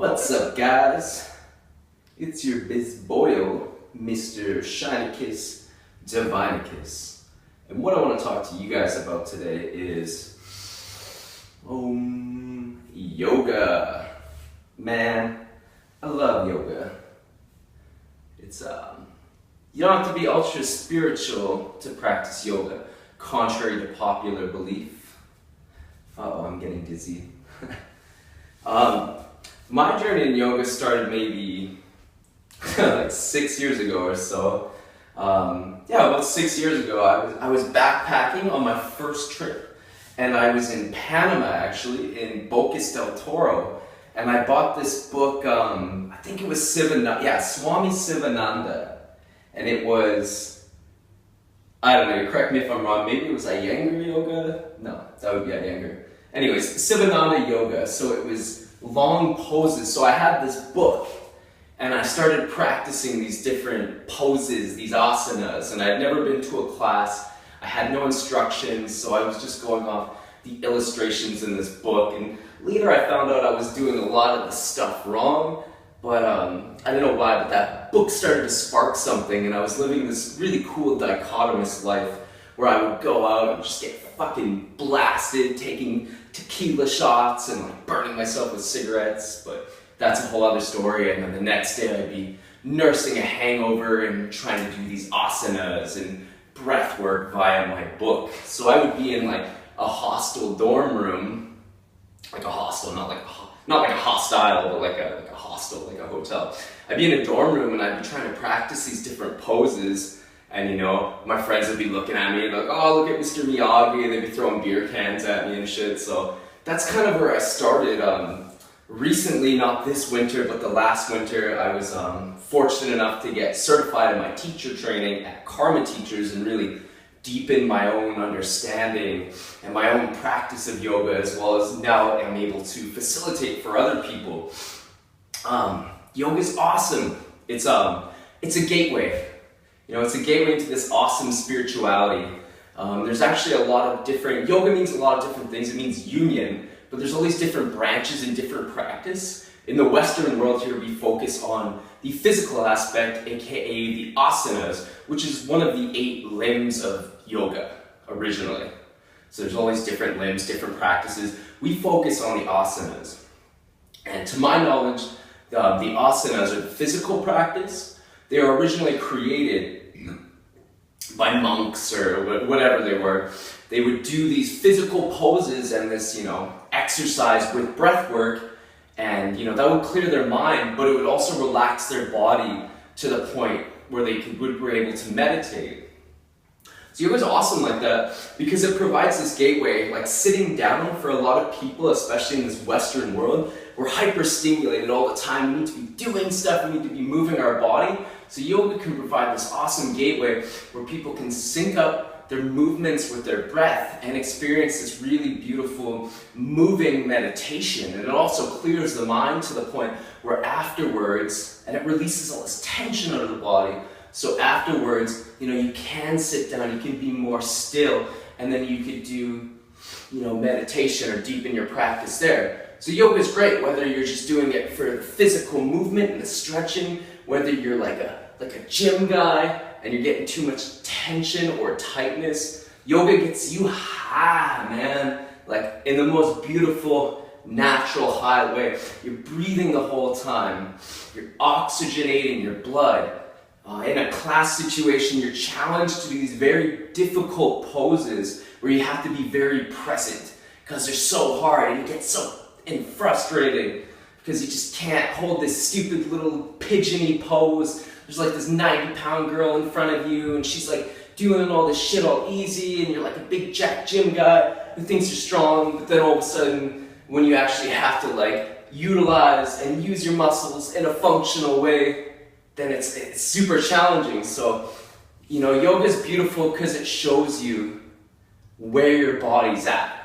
What's up, guys? It's your biz boyo, Mr. Shinicus Divinicus. And what I want to talk to you guys about today is yoga. Man, I love yoga. It's you don't have to be ultra spiritual to practice yoga, contrary to popular belief. Uh-oh, I'm getting dizzy. My journey in yoga started maybe like 6 years ago or so. About 6 years ago, I was backpacking on my first trip, and I was in Panama, actually, in Bocas del Toro, and I bought this book. I think it was Swami Sivananda, and it was, I don't know, correct me if I'm wrong, maybe it was Iyengar yoga? No, that would be Iyengar. Anyways, Sivananda yoga, so it was long poses. So I had this book, and I started practicing these different poses, these asanas, and I'd never been to a class. I had no instructions, so I was just going off the illustrations in this book, and later I found out I was doing a lot of the stuff wrong, but I don't know why, but that book started to spark something, and I was living this really cool dichotomous life where I would go out and just get fucking blasted, taking tequila shots and like burning myself with cigarettes, but that's a whole other story. And then the next day I'd be nursing a hangover and trying to do these asanas and breath work via my book. So I would be in like a hostel dorm room, like a hostel, not like a hostile, but like a hostel, like a hotel. I'd be in a dorm room and I'd be trying to practice these different poses. And you know, my friends would be looking at me and like, oh, look at Mr. Miyagi, and they'd be throwing beer cans at me and shit. So that's kind of where I started. Recently, not this winter, but the last winter, I was fortunate enough to get certified in my teacher training at Karma Teachers and really deepen my own understanding and my own practice of yoga, as well as now I'm able to facilitate for other people. Yoga's awesome. It's a gateway. You know, it's a gateway into this awesome spirituality. There's actually a lot of different, yoga means a lot of different things. It means union, but there's all these different branches and different practice. In the Western world here, we focus on the physical aspect, aka the asanas, which is one of the 8 limbs of yoga originally. So there's all these different limbs, different practices. We focus on the asanas. And to my knowledge, the asanas are the physical practice. They were originally created by monks or whatever they were. They would do these physical poses and this, exercise with breath work, and that would clear their mind, but it would also relax their body to the point where they were able to meditate. So yoga is awesome like that because it provides this gateway. Like sitting down, for a lot of people, especially in this Western world, we're hyper-stimulated all the time. We need to be doing stuff, we need to be moving our body. So yoga can provide this awesome gateway where people can sync up their movements with their breath and experience this really beautiful moving meditation. And it also clears the mind to the point where afterwards, and it releases all this tension out of the body. So afterwards, you can sit down, you can be more still, and then you could do, meditation or deepen your practice there. So yoga is great, whether you're just doing it for the physical movement and the stretching, whether you're like a gym guy and you're getting too much tension or tightness. Yoga gets you high, man. Like in the most beautiful, natural high way. You're breathing the whole time. You're oxygenating your blood. In a class situation, you're challenged to do these very difficult poses where you have to be very present because they're so hard and you get so frustrating because you just can't hold this stupid little pigeony pose. There's like this 90-pound girl in front of you and she's like doing all this shit all easy, and you're like a big jack gym guy who thinks you're strong, but then all of a sudden when you actually have to like utilize and use your muscles in a functional way, then it's super challenging. So, yoga is beautiful because it shows you where your body's at.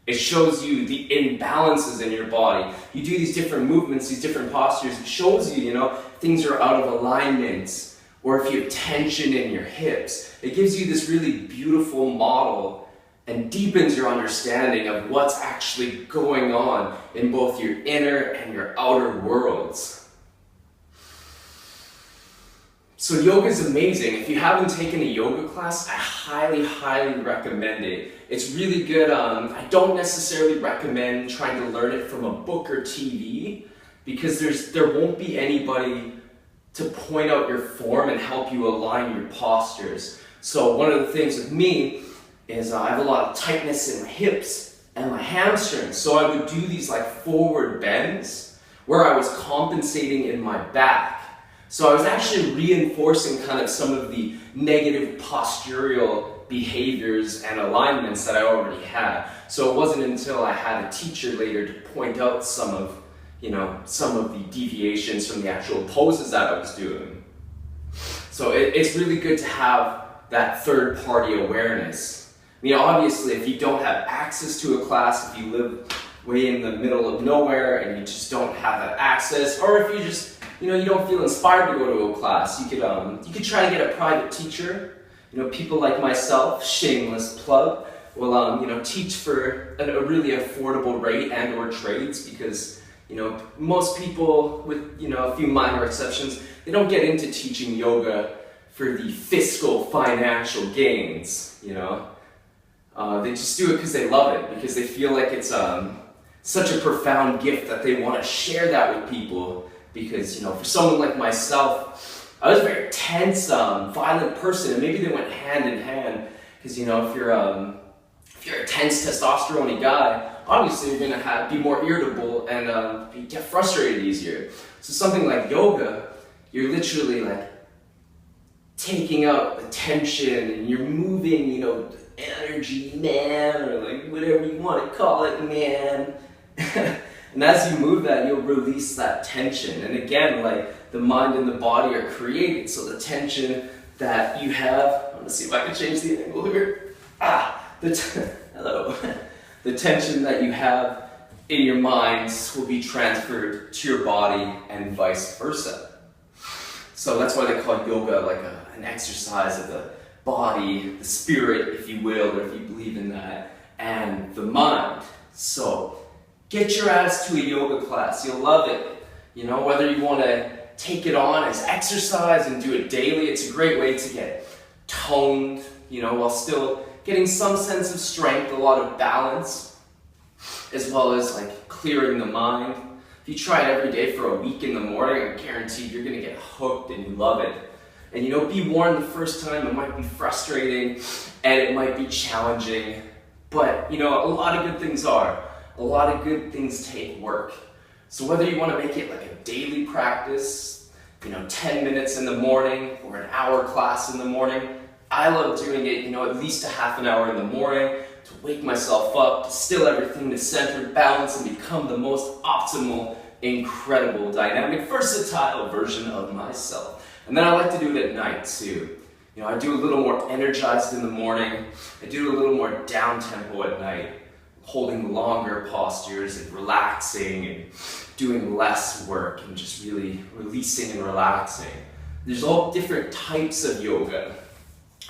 It shows you the imbalances in your body. You do these different movements, these different postures. It shows you, things are out of alignment, or if you have tension in your hips. It gives you this really beautiful model and deepens your understanding of what's actually going on in both your inner and your outer worlds. So yoga is amazing. If you haven't taken a yoga class, I highly, highly recommend it. It's really good. I don't necessarily recommend trying to learn it from a book or TV, because there won't be anybody to point out your form and help you align your postures. So one of the things with me is I have a lot of tightness in my hips and my hamstrings. So I would do these like forward bends where I was compensating in my back. So I was actually reinforcing kind of some of the negative postural behaviors and alignments that I already had. So it wasn't until I had a teacher later to point out some of the deviations from the actual poses that I was doing. So it's really good to have that third-party awareness. I mean, obviously, if you don't have access to a class, if you live way in the middle of nowhere and you just don't have that access, or if you just you don't feel inspired to go to a class, you could try to get a private teacher. People like myself, shameless plug, will teach for a really affordable rate and/or trades, because most people, with a few minor exceptions, they don't get into teaching yoga for the fiscal financial gains. They just do it because they love it, because they feel like it's such a profound gift that they want to share that with people. Because, for someone like myself, I was a very tense, violent person, and maybe they went hand in hand. Because, if you're a tense, testosterone-y guy, obviously you're going to be more irritable and get frustrated easier. So something like yoga, you're literally like taking out the tension, and you're moving, energy, man, or like whatever you want to call it, man. And as you move that, you'll release that tension. And again, like the mind and the body are created. So the tension that you have, I'm gonna see if I can change the angle here. Hello. The tension that you have in your minds will be transferred to your body and vice versa. So that's why they call yoga like an exercise of the body, the spirit, if you will, or if you believe in that, and the mind. So get your ass to a yoga class. You'll love it. Whether you want to take it on as exercise and do it daily, it's a great way to get toned, while still getting some sense of strength, a lot of balance, as well as like clearing the mind. If you try it every day for a week in the morning, I'm guaranteed you're going to get hooked and you love it. And be warned, the first time it might be frustrating and it might be challenging, but a lot of good things are. A lot of good things take work. So whether you want to make it like a daily practice, 10 minutes in the morning or an hour class in the morning, I love doing it, at least a half an hour in the morning to wake myself up, to still everything to center, balance, and become the most optimal, incredible, dynamic, versatile version of myself. And then I like to do it at night too. I do a little more energized in the morning. I do a little more down tempo at night, holding longer postures and relaxing and doing less work and just really releasing and relaxing. There's all different types of yoga.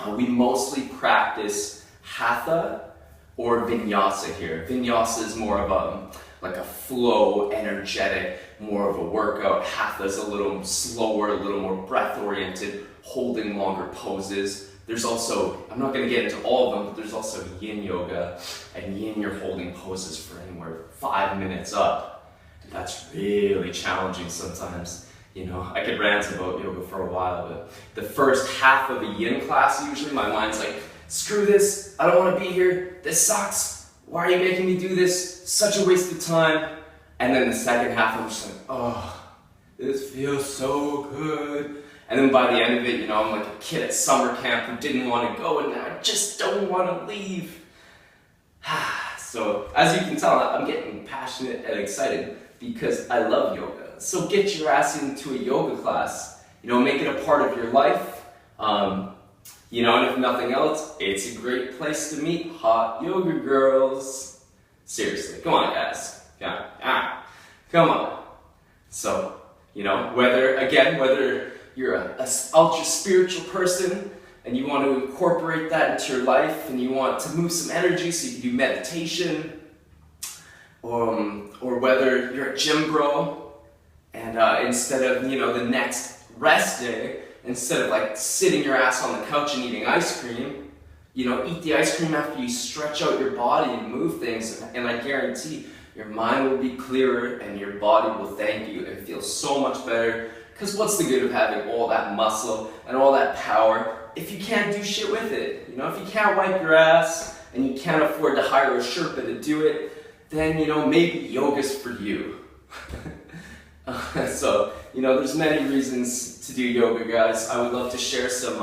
We mostly practice hatha or vinyasa here. Vinyasa is more of like a flow, energetic, more of a workout. Hatha is a little slower, a little more breath-oriented, holding longer poses. There's also, I'm not going to get into all of them, but there's also yin yoga, and yin you're holding poses for anywhere 5 minutes up. And that's really challenging sometimes. I could rant about yoga for a while, but the first half of a yin class, usually my mind's like, screw this, I don't want to be here, this sucks, why are you making me do this, such a waste of time. And then the second half, I'm just like, oh, this feels so good. And then by the end of it, I'm like a kid at summer camp who didn't want to go, and now I just don't want to leave. So, as you can tell, I'm getting passionate and excited because I love yoga. So get your ass into a yoga class. Make it a part of your life. And if nothing else, it's a great place to meet hot yoga girls. Seriously, come on, guys. Come on. So, whether you're a ultra spiritual person, and you want to incorporate that into your life, and you want to move some energy so you can do meditation, or whether you're a gym bro, and instead of, the next rest day, instead of like sitting your ass on the couch and eating ice cream, eat the ice cream after you stretch out your body and move things, and I guarantee your mind will be clearer and your body will thank you and feel so much better. Because what's the good of having all that muscle and all that power if you can't do shit with it? If you can't wipe your ass and you can't afford to hire a Sherpa to do it, then, maybe yoga's for you. So, there's many reasons to do yoga, guys. I would love to share some,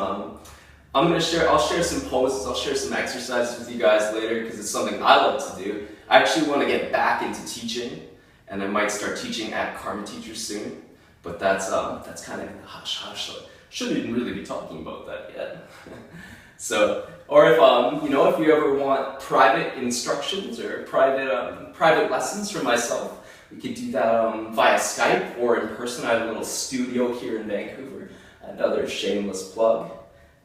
I'll share some poses, I'll share some exercises with you guys later because it's something I love to do. I actually want to get back into teaching, and I might start teaching at Karma Teachers soon, but that's kind of hush hush, so I shouldn't even really be talking about that yet. So, or if you ever want private instructions or private lessons from myself, we could do that via Skype or in person. I have a little studio here in Vancouver. Another shameless plug.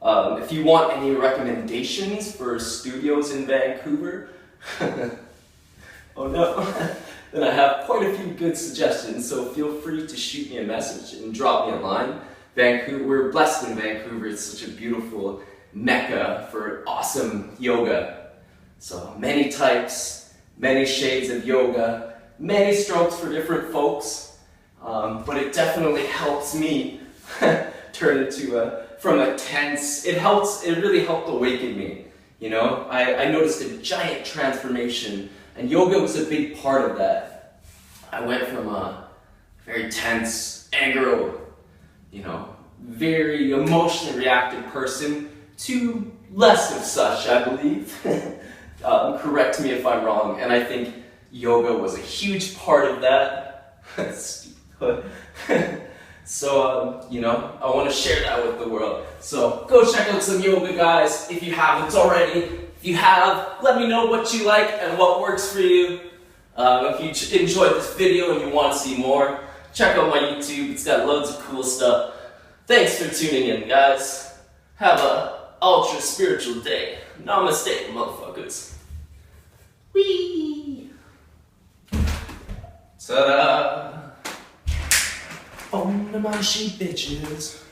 If you want any recommendations for studios in Vancouver, oh no, then I have quite a few good suggestions, so feel free to shoot me a message and drop me a line. Vancouver, we're blessed in Vancouver. It's such a beautiful mecca for awesome yoga. So many types, many shades of yoga, many strokes for different folks, but it definitely helps me turn into from a tense, it really helped awaken me. I noticed a giant transformation, and yoga was a big part of that. I went from a very tense, angry, very emotionally reactive person to less of such, I believe. Correct me if I'm wrong, and I think yoga was a huge part of that. So, I want to share that with the world. So, go check out some yoga, guys, if you haven't already. If you have, let me know what you like and what works for you. If you enjoyed this video and you want to see more, check out my YouTube. It's got loads of cool stuff. Thanks for tuning in, guys. Have a ultra spiritual day. Namaste, motherfuckers. Whee! Ta-da! Om Namah Shivaya, bitches.